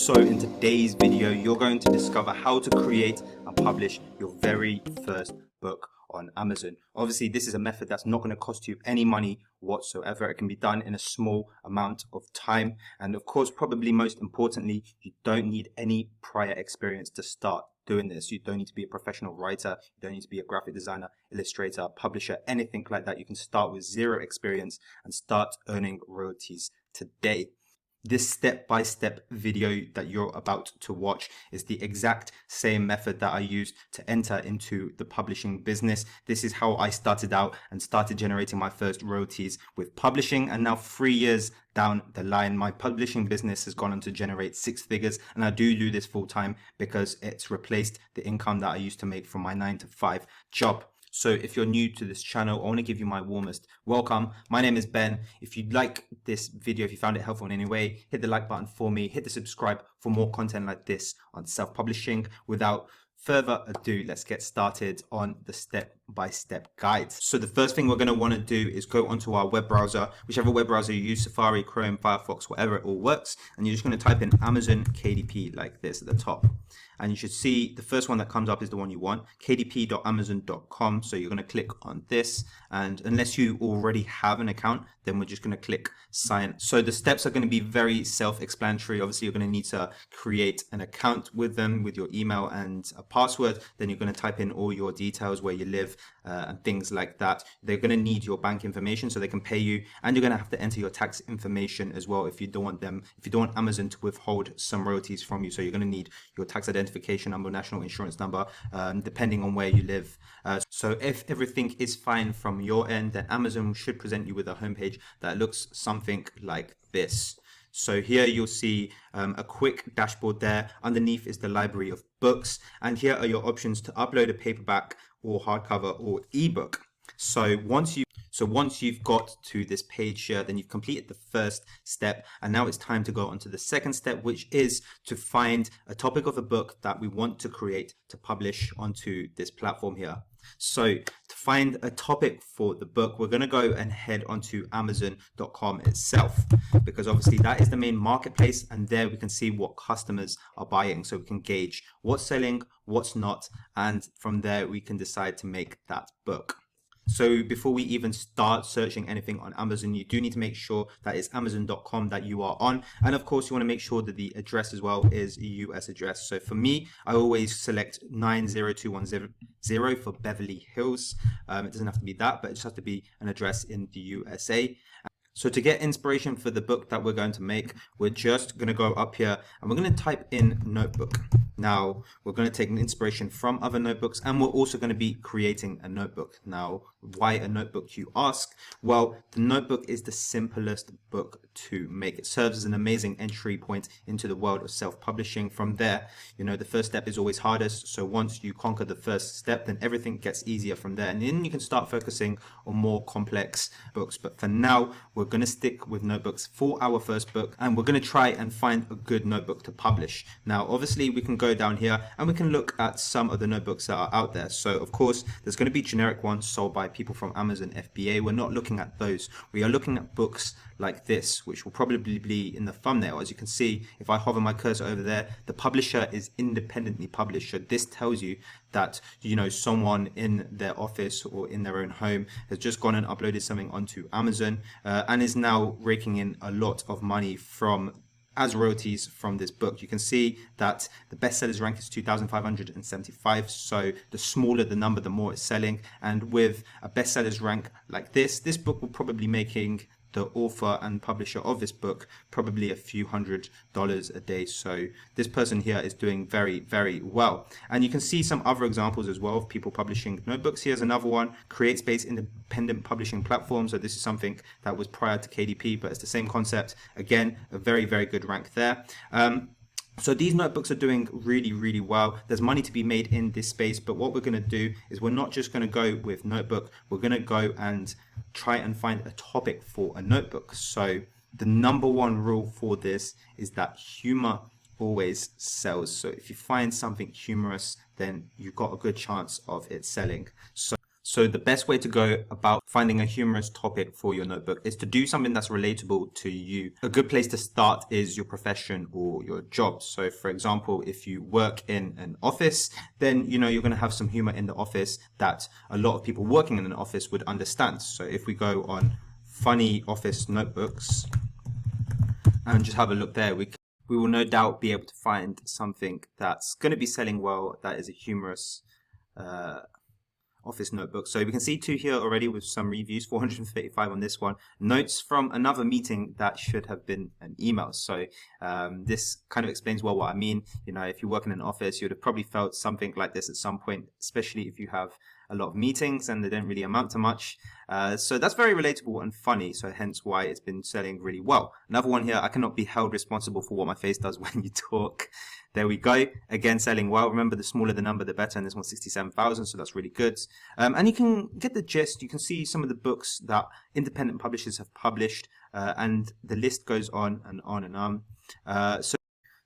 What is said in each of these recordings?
So in today's video, you're going to discover how to create and publish your very first book on Amazon. Obviously, this is a method that's not going to cost you any money whatsoever. It can be done in a small amount of time. And of course, probably most importantly, you don't need any prior experience to start doing this. You don't need to be a professional writer. You don't need to be a graphic designer, illustrator, publisher, anything like that. You can start with zero experience and start earning royalties today. This step-by-step video that you're about to watch is the exact same method that I used to enter into the publishing business. This is how I started out and started generating my first royalties with publishing. And now 3 years down the line, my publishing business has gone on to generate 6 figures. And I do this full time because it's replaced the income that I used to make from my 9-to-5 job. So if you're new to this channel, I want to give you my warmest welcome. My name is Ben. If you like this video, if you found it helpful in any way, hit the like button for me, hit the subscribe for more content like this on self-publishing. Without further ado, let's get started on the step-by-step guide. So the first thing we're going to want to do is go onto our web browser, whichever web browser you use, Safari, Chrome, Firefox, whatever, it all works. And you're just going to type in Amazon KDP like this at the top. And you should see the first one that comes up is the one you want, kdp.amazon.com. So you're going to click on this. And unless you already have an account, then we're just going to click sign. So the steps are going to be very self-explanatory. Obviously, you're going to need to create an account with them with your email and a password. Then you're going to type in all your details, where you live and things like that. They're going to need your bank information so they can pay you. And you're going to have to enter your tax information as well if you don't want Amazon to withhold some royalties from you. So you're going to need your tax identification number, national insurance number, depending on where you live. So if everything is fine from your end, then Amazon should present you with a homepage that looks something like this. So here you'll see a quick dashboard there. Underneath is the library of books. And here are your options to upload a paperback or hardcover or ebook. So once you've got to this page here, then you've completed the first step. And now it's time to go on to the second step, which is to find a topic of a book that we want to create to publish onto this platform here. So to find a topic for the book, we're going to go and head onto Amazon.com itself, because obviously that is the main marketplace, and there we can see what customers are buying. So we can gauge what's selling, what's not, and from there we can decide to make that book. So before we even start searching anything on Amazon, you do need to make sure that it's Amazon.com that you are on. And of course, you want to make sure that the address as well is a US address. So for me, I always select 90210 for Beverly Hills. It doesn't have to be that, but it just has to be an address in the USA. So to get inspiration for the book that we're going to make, we're just going to go up here and we're going to type in notebook. Now, we're going to take an inspiration from other notebooks, and we're also going to be creating a notebook. Now, why a notebook, you ask? Well, the notebook is the simplest book to make. It serves as an amazing entry point into the world of self-publishing. From there, the first step is always hardest. So once you conquer the first step, then everything gets easier from there. And then you can start focusing on more complex books. But for now, we're going to stick with notebooks for our first book, and we're going to try and find a good notebook to publish. Now, obviously, we can go down here and we can look at some of the notebooks that are out there. So of course, there's going to be generic ones sold by people from Amazon FBA. We're not looking at those. We are looking at books like this, which will probably be in the thumbnail. As you can see, if I hover my cursor over there, the publisher is independently published. So this tells you that, someone in their office or in their own home has just gone and uploaded something onto Amazon and is now raking in a lot of money as royalties from this book. You can see that the bestsellers rank is 2,575. So the smaller the number, the more it's selling. And with a bestsellers rank like this book will probably be making the author and publisher of this book probably a few $100s a day. So this person here is doing very, very well. And you can see some other examples as well of people publishing notebooks. Here's another one, CreateSpace independent publishing platform. So this is something that was prior to KDP, but it's the same concept. Again, a very, very good rank there. So these notebooks are doing really, really well. There's money to be made in this space, but what we're going to do is we're not just going to go with notebook. We're going to go and try and find a topic for a notebook. So the number one rule for this is that humor always sells. So if you find something humorous, then you've got a good chance of it selling. So So the best way to go about finding a humorous topic for your notebook is to do something that's relatable to you. A good place to start is your profession or your job. So for example, if you work in an office, then you're going to have some humor in the office that a lot of people working in an office would understand. So if we go on funny office notebooks and just have a look there, we will no doubt be able to find something that's going to be selling well, that is a humorous office notebook. So we can see two here already with some reviews, 435 on this one. Notes from another meeting that should have been an email. So this kind of explains well what I mean. If you work in an office, you would have probably felt something like this at some point, especially if you have a lot of meetings and they don't really amount to much. So that's very relatable and funny, so hence why it's been selling really well. Another one here, I cannot be held responsible for what my face does when you talk. There we go. Again, selling well. Remember, the smaller the number, the better. And this one's 67,000, so that's really good. And you can get the gist. You can see some of the books that independent publishers have published, and the list goes on and on and on.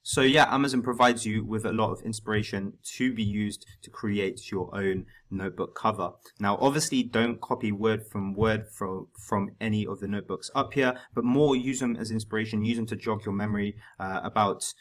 So yeah, Amazon provides you with a lot of inspiration to be used to create your own notebook cover. Now, obviously, don't copy word from any of the notebooks up here, but more use them as inspiration, use them to jog your memory about,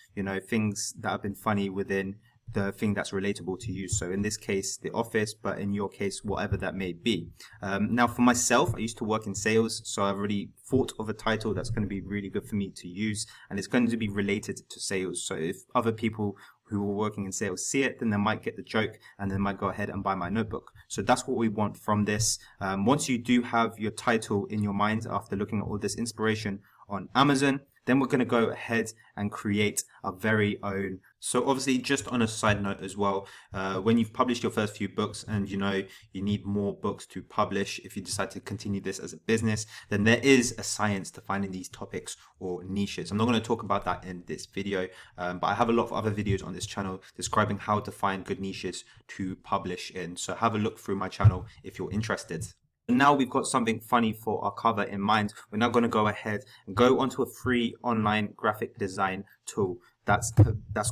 things that have been funny within the thing that's relatable to you. So in this case, The Office, but in your case, whatever that may be. Now for myself, I used to work in sales, so I've already thought of a title that's going to be really good for me to use, and it's going to be related to sales. So if other people who are working in sales see it, then they might get the joke and they might go ahead and buy my notebook. So that's what we want from this. Once you do have your title in your mind after looking at all this inspiration on Amazon, then we're going to go ahead and create our very own. So obviously, just on a side note as well, when you've published your first few books and you need more books to publish, if you decide to continue this as a business, then there is a science to finding these topics or niches. I'm not going to talk about that in this video, but I have a lot of other videos on this channel describing how to find good niches to publish in. So have a look through my channel if you're interested. Now we've got something funny for our cover in mind. We're now going to go ahead and go onto a free online graphic design tool that's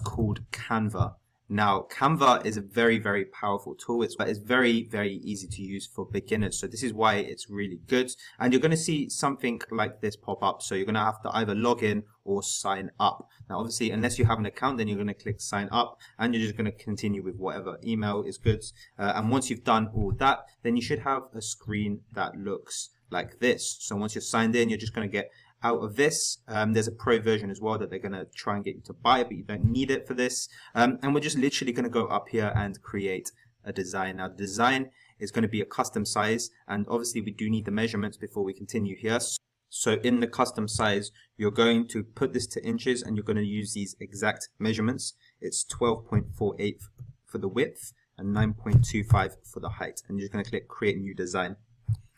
called Canva. Now, Canva is a very, very powerful tool. It's very, very easy to use for beginners. So this is why it's really good. And you're going to see something like this pop up. So you're going to have to either log in or sign up. Now, obviously, unless you have an account, then you're going to click sign up and you're just going to continue with whatever email is good. And once you've done all that, then you should have a screen that looks like this. So once you're signed in, you're just going to get out of this. There's a pro version as well that they're going to try and get you to buy, but you don't need it for this. And we're just literally going to go up here and create a design. Now, the design is going to be a custom size, and obviously we do need the measurements before we continue here. So in the custom size, you're going to put this to inches and you're going to use these exact measurements. It's 12.48 for the width and 9.25 for the height. And you're just going to click create new design.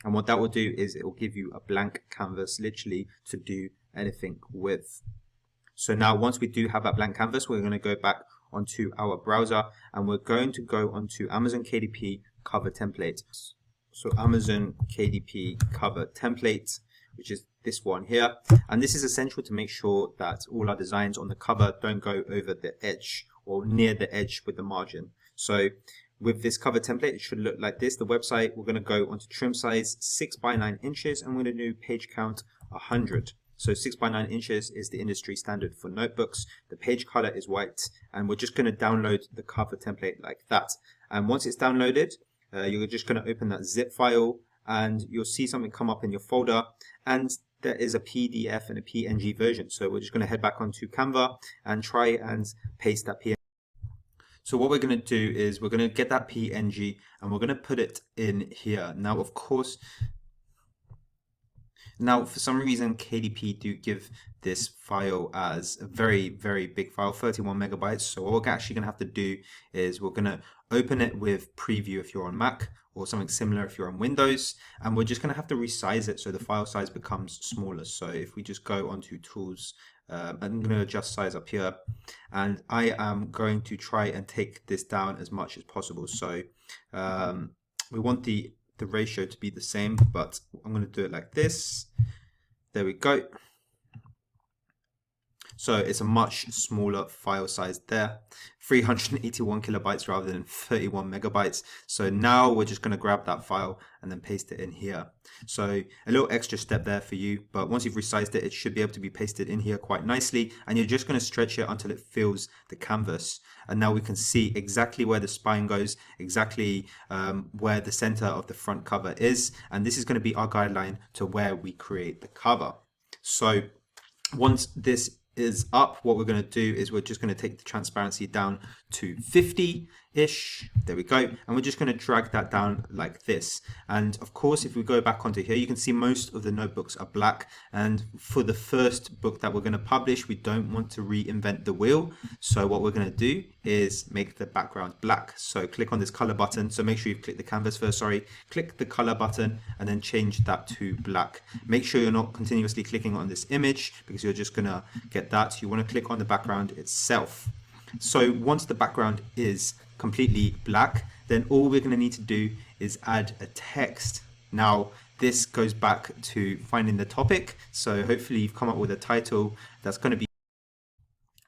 And what that will do is it will give you a blank canvas literally to do anything with. So now once we do have that blank canvas, we're going to go back onto our browser and we're going to go onto Amazon KDP cover template. So Amazon KDP cover template, which is this one here. And this is essential to make sure that all our designs on the cover don't go over the edge or near the edge with the margin. So with this cover template, it should look like this. The website, we're going to go onto trim size 6 by 9 inches and we're going to do page count 100. So 6 by 9 inches is the industry standard for notebooks. The page color is white and we're just going to download the cover template like that. And once it's downloaded, you're just going to open that zip file and you'll see something come up in your folder, and there is a PDF and a PNG version. So we're just going to head back onto Canva and try and paste that PNG. So what we're going to do is we're going to get that PNG and we're going to put it in here. Now, of course, for some reason, KDP do give this file as a very, very big file, 31 megabytes. So what we're actually going to have to do is we're going to open it with Preview if you're on Mac, or something similar if you're on Windows, and we're just going to have to resize it so the file size becomes smaller. So if we just go onto Tools, I'm going to adjust size up here, and I am going to try and take this down as much as possible. So we want the ratio to be the same, but I'm going to do it like this. There we go. So it's a much smaller file size there, 381 kilobytes rather than 31 megabytes. So now we're just going to grab that file and then paste it in here. So a little extra step there for you, but once you've resized it, it should be able to be pasted in here quite nicely, and you're just going to stretch it until it fills the canvas. And now we can see exactly where the spine goes, exactly where the center of the front cover is, and this is going to be our guideline to where we create the cover. So once this is up, what we're going to do is we're just going to take the transparency down to 50-ish. There we go. And we're just going to drag that down like this. And of course, if we go back onto here, you can see most of the notebooks are black. And for the first book that we're going to publish, we don't want to reinvent the wheel. So what we're going to do is make the background black. So click on this color button. So make sure you've clicked the canvas first, click the color button and then change that to black. Make sure you're not continuously clicking on this image because you're just going to get that. You want to click on the background itself. So once the background is completely black, then all we're going to need to do is add a text. Now this goes back to finding the topic. So hopefully you've come up with a title that's going to be.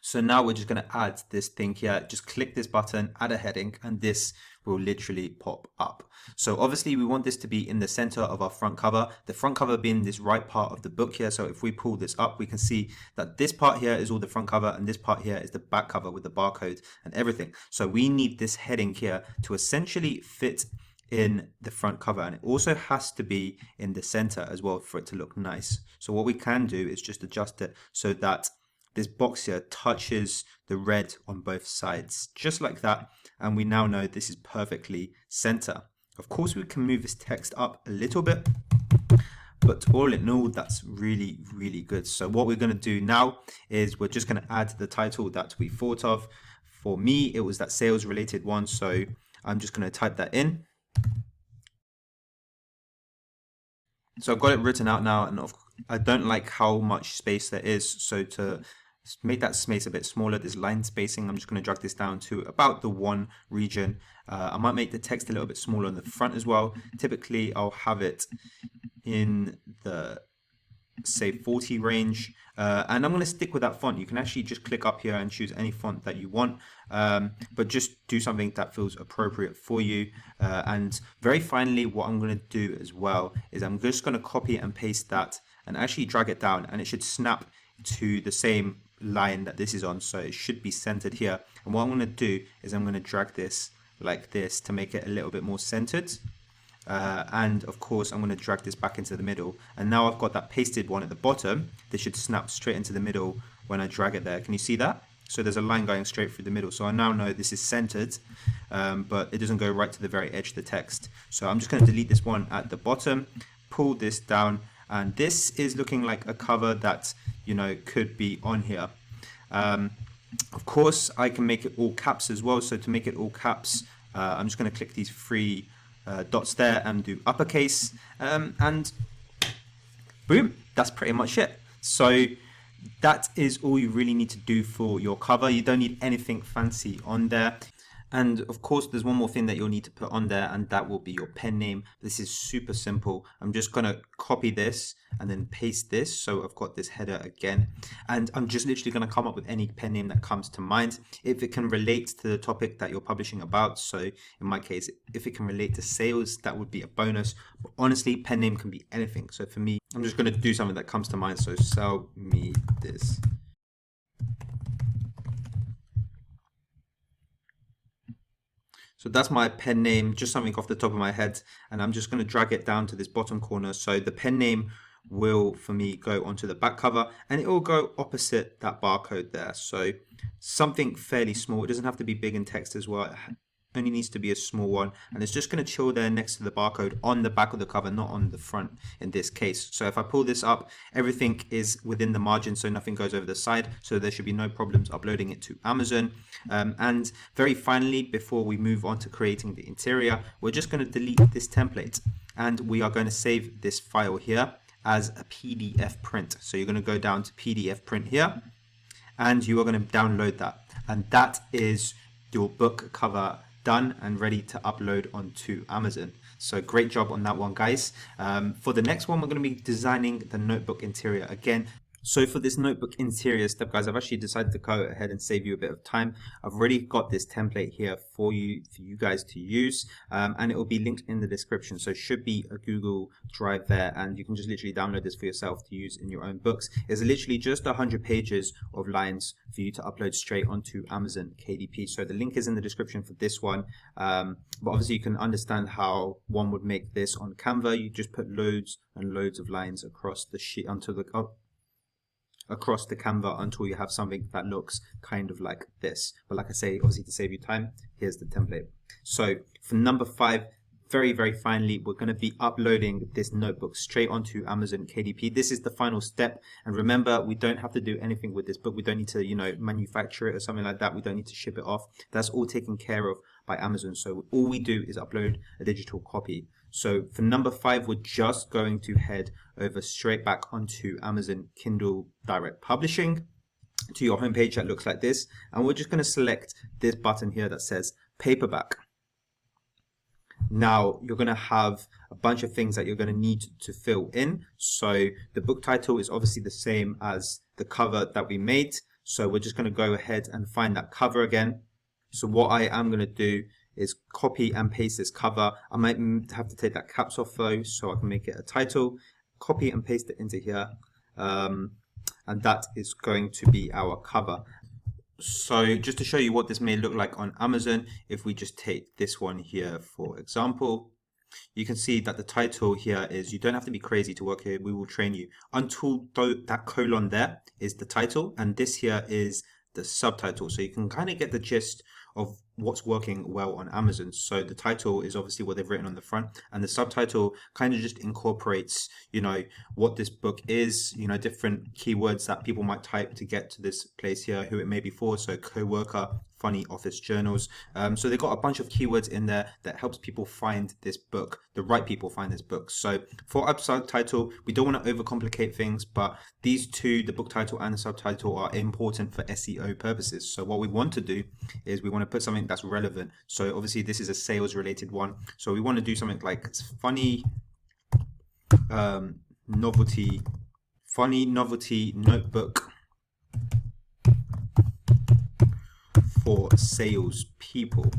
So now we're just going to add this thing here. Just click this button, add a heading, and this will literally pop up. So obviously we want this to be in the center of our front cover, the front cover being this right part of the book here. So if we pull this up, we can see that this part here is all the front cover and this part here is the back cover with the barcode and everything. So we need this heading here to essentially fit in the front cover, and it also has to be in the center as well for it to look nice. So what we can do is just adjust it so that this box here touches the red on both sides, just like that. And we now know this is perfectly center. Of course, we can move this text up a little bit, but all in all, that's really, really good. So what we're going to do now is we're just going to add the title that we thought of. For me, it was that sales related one. So I'm just going to type that in. So I've got it written out now, and I don't like how much space there is. So to make that space a bit smaller, this line spacing, I'm just going to drag this down to about the 1 region. I might make the text a little bit smaller on the front as well. Typically, I'll have it in the, say, 40 range. And I'm going to stick with that font. You can actually just click up here and choose any font that you want, but just do something that feels appropriate for you. And very finally, what I'm going to do as well is I'm just going to copy and paste that and actually drag it down, and it should snap to the same line that this is on. So it should be centered here. And what I'm going to do is I'm going to drag this like this to make it a little bit more centered. And of course, I'm going to drag this back into the middle. And now I've got that pasted one at the bottom. This should snap straight into the middle when I drag it there. Can you see that? So there's a line going straight through the middle. So I now know this is centered, but it doesn't go right to the very edge of the text. So I'm just going to delete this one at the bottom, pull this down, and this is looking like a cover that, you know, could be on here. Of course, I can make it all caps as well. So to make it all caps, I'm just going to click these 3 dots there and do uppercase, and boom, that's pretty much it. So that is all you really need to do for your cover. You don't need anything fancy on there. And of course, there's one more thing that you'll need to put on there, and that will be your pen name. This is super simple. I'm just going to copy this and then paste this. So I've got this header again, and I'm just literally going to come up with any pen name that comes to mind. If it can relate to the topic that you're publishing about, so in my case, if it can relate to sales, that would be a bonus. But honestly, pen name can be anything. So for me, I'm just going to do something that comes to mind. So sell me this. So that's my pen name, just something off the top of my head, and I'm just going to drag it down to this bottom corner. So the pen name will, for me, go onto the back cover, and it will go opposite that barcode there. So something fairly small. It doesn't have to be big in text as well. It only needs to be a small one, and it's just going to chill there next to the barcode on the back of the cover, not on the front in this case. So if I pull this up, everything is within the margin, so nothing goes over the side, so there should be no problems uploading it to Amazon. And very finally, before we move on to creating the interior, we're just going to delete this template, and we are going to save this file here as a PDF print. So you're going to go down to PDF print here, and you are going to download that, and that is your book cover done and ready to upload onto Amazon. So great job on that one, guys. For the next one, we're going to be designing the notebook interior. Again, So for this notebook interior step, guys, I've actually decided to go ahead and save you a bit of time. I've already got this template here for you guys to use, and it will be linked in the description. So it should be a Google Drive there, and you can just literally download this for yourself to use in your own books. It's literally just 100 pages of lines for you to upload straight onto Amazon KDP. So the link is in the description for this one, but obviously you can understand how one would make this on Canva. You just put loads and loads of lines across the sheet across the Canva until you have something that looks kind of like this. But like I say, obviously to save you time, here's the template. So for number 5, very finally, we're going to be uploading this notebook straight onto Amazon KDP. This is the final step, and remember, we don't have to do anything with this book. We don't need to, manufacture it or something like that. We don't need to ship it off. That's all taken care of by Amazon. So all we do is upload a digital copy. So for number 5, we're just going to head over straight back onto Amazon Kindle Direct Publishing to your homepage that looks like this, and we're just going to select this button here that says paperback. Now you're going to have a bunch of things that you're going to need to fill in. So the book title is obviously the same as the cover that we made. So we're just going to go ahead and find that cover again. So what I am going to do is copy and paste this cover. I might have to take that caps off though, so I can make it a title. Copy and paste it into here. And that is going to be our cover. So just to show you what this may look like on Amazon, if we just take this one here, for example, you can see that the title here is, you don't have to be crazy to work here, we will train you. Until that colon there is the title, and this here is the subtitle. So you can kind of get the gist of what's working well on Amazon. So the title is obviously what they've written on the front, and the subtitle kind of just incorporates, what this book is, different keywords that people might type to get to this place here, who it may be for. So co-worker, funny office journals. So they've got a bunch of keywords in there that helps people find this book, the right people find this book. So for our subtitle, we don't want to overcomplicate things, but these two, the book title and the subtitle, are important for SEO purposes. So what we want to do is we want to put something that's relevant. So obviously this is a sales related one. So we want to do something like funny novelty notebook for sales people.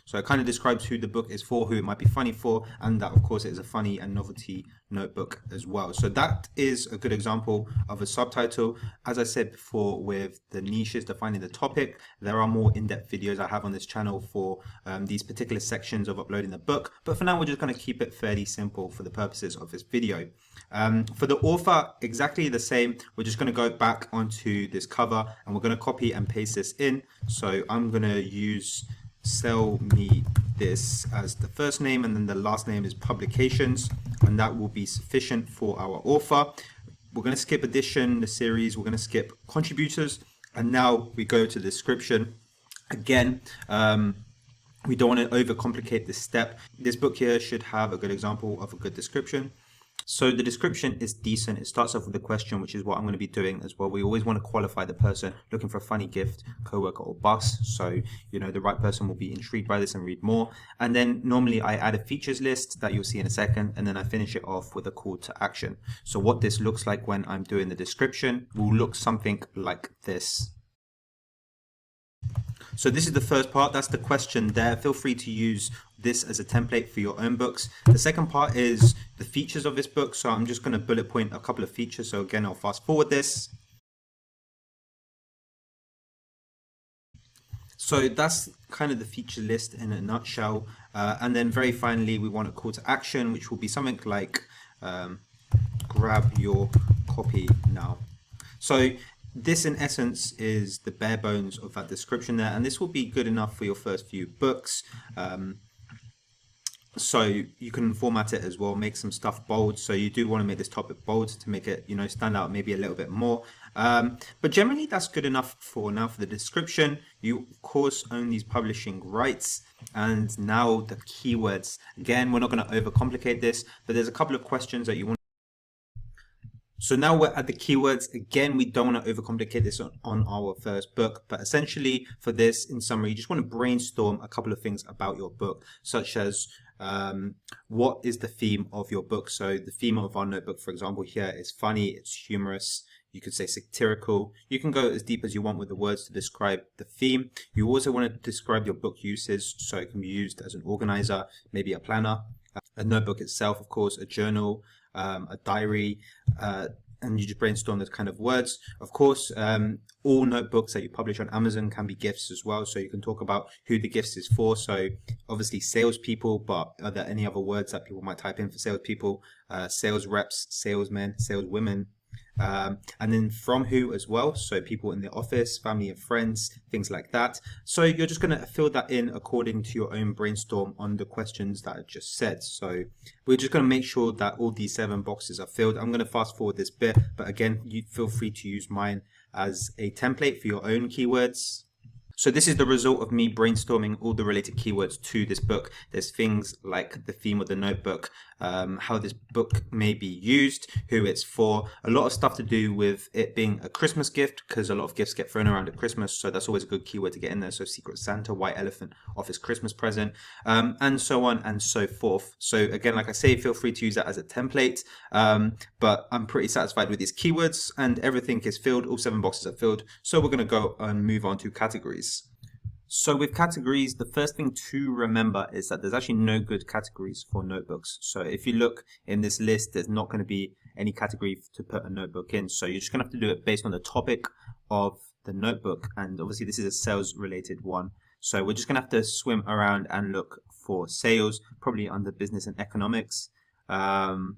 So it kind of describes who the book is for, who it might be funny for, and that of course it is a funny and novelty notebook as well. So that is a good example of a subtitle. As I said before, with the niches, defining the topic, there are more in-depth videos I have on this channel for these particular sections of uploading the book. But for now, we're just going to keep it fairly simple for the purposes of this video. For the author, exactly the same. We're just going to go back onto this cover and we're going to copy and paste this in. So I'm going to use Sell Me This as the first name, and then the last name is Publications, and that will be sufficient for our author. We're going to skip edition, the series, we're going to skip contributors, and now we go to the description. Again, we don't want to overcomplicate this step. This book here should have a good example of a good description. So the description is decent. It starts off with a question, which is what I'm going to be doing as well. We always want to qualify the person looking for a funny gift, coworker or boss. So, the right person will be intrigued by this and read more. And then normally I add a features list that you'll see in a second, and then I finish it off with a call to action. So what this looks like when I'm doing the description will look something like this. So this is the first part, that's the question there. Feel free to use this as a template for your own books. The second part is the features of this book. So I'm just going to bullet point a couple of features. So again, I'll fast forward this. So that's kind of the feature list in a nutshell. And then very finally, we want a call to action, which will be something like grab your copy now. So this in essence is the bare bones of that description there, and this will be good enough for your first few books. So you can format it as well, make some stuff bold. So you do want to make this topic bold to make it, stand out maybe a little bit more. But generally that's good enough for now for the description. You of course own these publishing rights. And now the keywords. Again, we're not going to overcomplicate this, but there's a couple of questions that you want. So now we're at the keywords. Again, we don't want to overcomplicate this on our first book, but essentially for this, in summary, you just want to brainstorm a couple of things about your book, such as what is the theme of your book. So the theme of our notebook, for example, here is funny, it's humorous, You could say satirical. You can go as deep as you want with the words to describe the theme. You also want to describe your book uses, so it can be used as an organizer, maybe a planner, a notebook itself, of course, a journal, a diary, and you just brainstorm those kind of words. Of course, all notebooks that you publish on Amazon can be gifts as well. So you can talk about who the gifts is for. So obviously salespeople, but are there any other words that people might type in for salespeople? Sales reps, salesmen, saleswomen. And then from who as well, so people in the office, family and friends, things like that. So you're just going to fill that in according to your own brainstorm on the questions that I just said. So we're just going to make sure that all these 7 boxes are filled. I'm going to fast forward this bit, but again, you feel free to use mine as a template for your own keywords. So this is the result of me brainstorming all the related keywords to this book. There's things like the theme of the notebook, how this book may be used, who it's for, a lot of stuff to do with it being a Christmas gift, because a lot of gifts get thrown around at Christmas, so that's always a good keyword to get in there. So Secret Santa, White Elephant, Office Christmas Present, and so on and so forth. So again, like I say, feel free to use that as a template, but I'm pretty satisfied with these keywords and everything is filled. All 7 boxes are filled. So we're going to go and move on to categories. So with categories, the first thing to remember is that there's actually no good categories for notebooks. So if you look in this list, there's not going to be any category to put a notebook in. So you're just going to have to do it based on the topic of the notebook. And obviously this is a sales related one. So we're just going to have to swim around and look for sales, probably under business and economics. And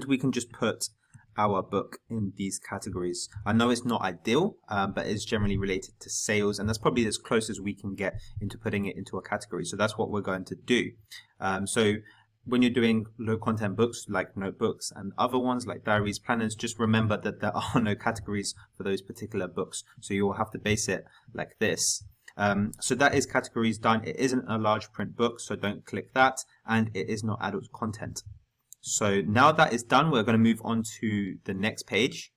we can just put our book in these categories. I know it's not ideal, but it's generally related to sales, and that's probably as close as we can get into putting it into a category. So that's what we're going to do. So when you're doing low content books like notebooks and other ones like diaries, planners, just remember that there are no categories for those particular books. So you will have to base it like this. So that is categories done. It isn't a large print book, so don't click that, and it is not adult content. So now that is done, we're going to move on to the next page.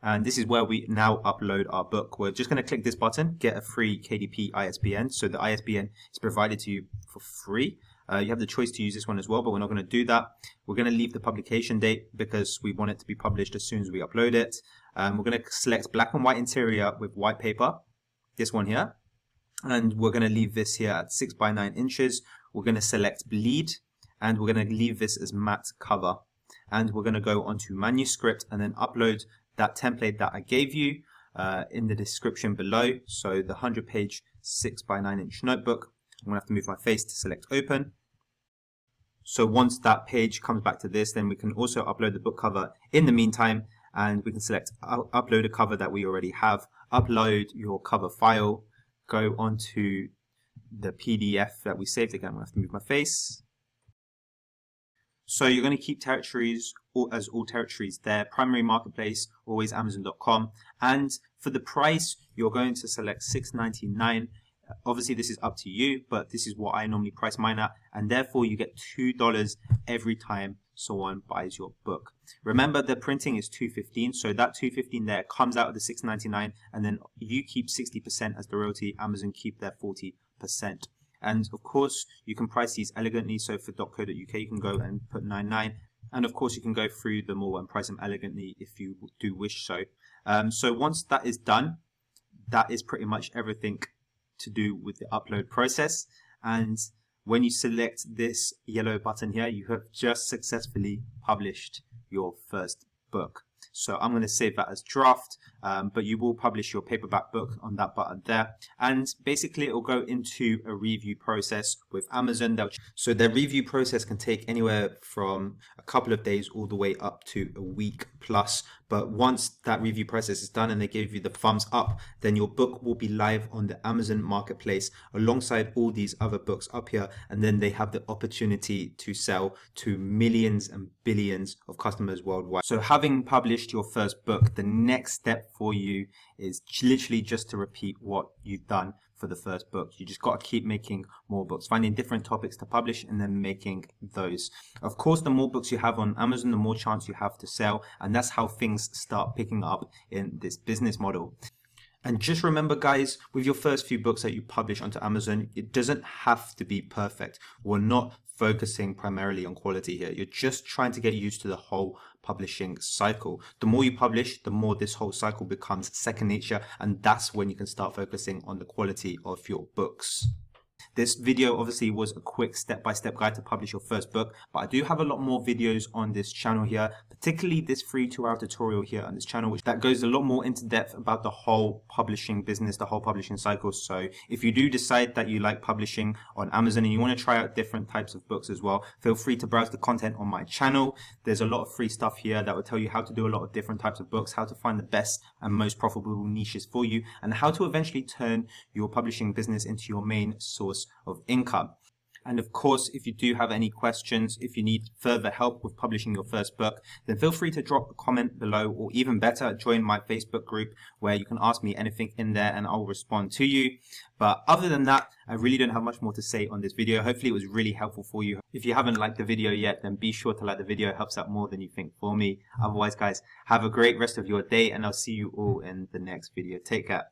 And this is where we now upload our book. We're just going to click this button, get a free KDP ISBN. So the ISBN is provided to you for free. You have the choice to use this one as well, but we're not going to do that. We're going to leave the publication date because we want it to be published as soon as we upload it. We're going to select black and white interior with white paper, this one here. And we're going to leave this here at 6 by 9 inches. We're going to select bleed. And we're going to leave this as matte cover. And we're going to go onto manuscript and then upload that template that I gave you in the description below. So the 100-page 6 by 9 inch notebook. I'm going to have to move my face to select open. So once that page comes back to this, then we can also upload the book cover in the meantime. And we can select upload a cover that we already have. Upload your cover file. Go onto the PDF that we saved. Again, I'm going to have to move my face. So you're going to keep territories as all territories there. Primary marketplace, always Amazon.com. And for the price, you're going to select $6.99. Obviously, this is up to you, but this is what I normally price mine at. And therefore, you get $2 every time someone buys your book. Remember, the printing is $2.15. So that $2.15 there comes out of the $6.99. And then you keep 60% as the royalty. Amazon keep their 40%. And of course, you can price these elegantly. So for .co.uk, you can go and put 99. And of course, you can go through them all and price them elegantly if you do wish so. So once that is done, that is pretty much everything to do with the upload process. And when you select this yellow button here, you have just successfully published your first book. So I'm going to save that as draft, but you will publish your paperback book on that button there. And basically it will go into a review process with Amazon. So their review process can take anywhere from a couple of days all the way up to a week plus. But once that review process is done and they give you the thumbs up, then your book will be live on the Amazon marketplace alongside all these other books up here. And then they have the opportunity to sell to millions and billions of customers worldwide. So having published your first book, the next step for you is literally just to repeat what you've done for the first book. You just got to keep making more books, finding different topics to publish and then making those. Of course, the more books you have on Amazon, the more chance you have to sell. And that's how things start picking up in this business model. And just remember, guys, with your first few books that you publish onto Amazon, it doesn't have to be perfect. We're not focusing primarily on quality here. You're just trying to get used to the whole publishing cycle. The more you publish, the more this whole cycle becomes second nature, and that's when you can start focusing on the quality of your books. This video obviously was a quick step-by-step guide to publish your first book, but I do have a lot more videos on this channel here, particularly this free 2-hour tutorial here on this channel, which that goes a lot more into depth about the whole publishing business, the whole publishing cycle. So if you do decide that you like publishing on Amazon and you want to try out different types of books as well, feel free to browse the content on my channel. There's a lot of free stuff here that will tell you how to do a lot of different types of books, how to find the best and most profitable niches for you, and how to eventually turn your publishing business into your main source of income. And of course, if you do have any questions, if you need further help with publishing your first book, then feel free to drop a comment below, or even better, join my Facebook group where you can ask me anything in there and I'll respond to you. But other than that, I really don't have much more to say on this video. Hopefully it was really helpful for you. If you haven't liked the video yet, then be sure to like the video. It helps out more than you think for me. Otherwise, guys, have a great rest of your day and I'll see you all in the next video. Take care.